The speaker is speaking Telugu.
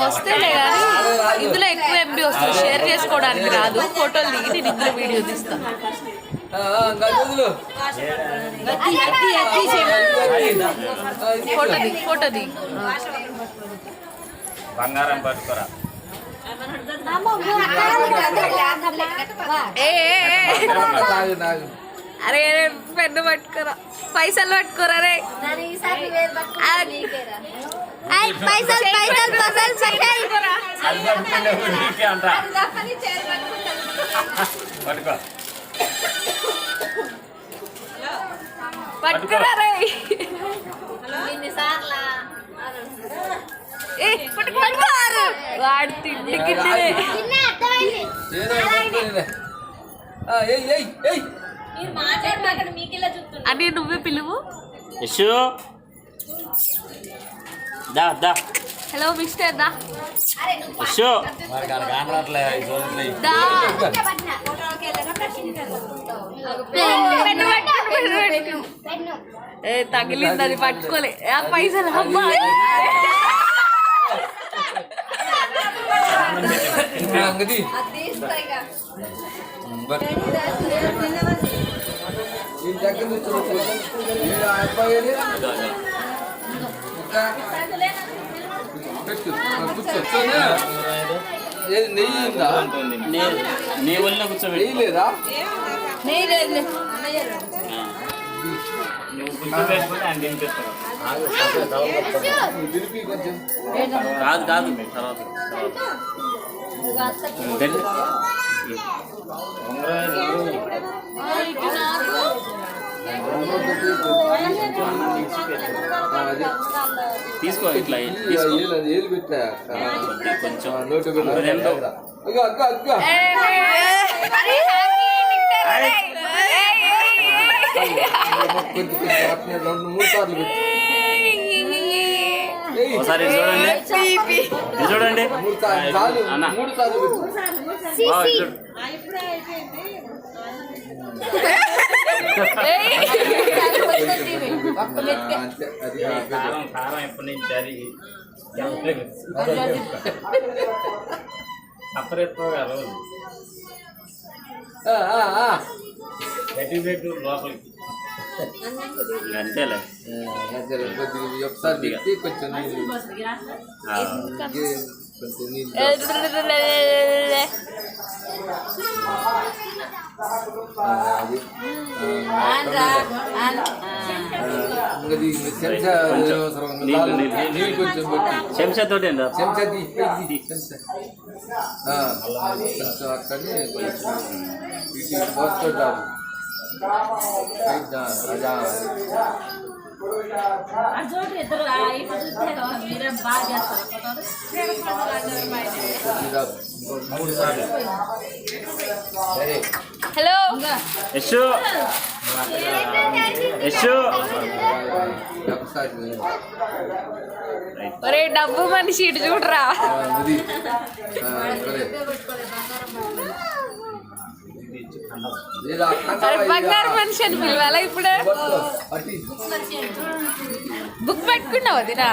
వస్తేలే కానీ ఇందులో ఎక్కువ ఎంబీ వస్తుంది, షేర్ చేసుకోవడానికి రాదు. ఫోటోలు దిగి నేను ఇందులో వీడియో తీస్తాను. ఫోటో దిగి బంగారం పట్టుకోరా. అరే పెన్ను పట్టుకోరా, పైసలు పట్టుకోరా రే. పట్టుకోరా రే. వాడు తిండికి అని నువ్వే పిలువు. హలో మిస్టర్ దా. తగిలింది, అది పట్టుకోలే. ఆ పైసలు అమ్మా నీ వల్ల కూర్చోబెట్టి లేదా కాదు కాదు తర్వాత తీసుకో. ఇట్లా కొంచెం ఒకసారి చూడండి, చూడండి అన్న. కారం ఎప్పటి నుంచి అది అప్పరెత్తో కాదు గట్టి పెట్టు లోపలికి అంతేలే. ఒకసారి కొంచెం చెంచాతో అక్కడనే పోస్తుంటారు. హలో యశు యశు ఒరే డబ్బు మనిషి ఇటు చూడరా. బంగారు మనిషి అని పిలవాలా ఇప్పుడు? బుక్ పెట్టుకున్నావు వదినా?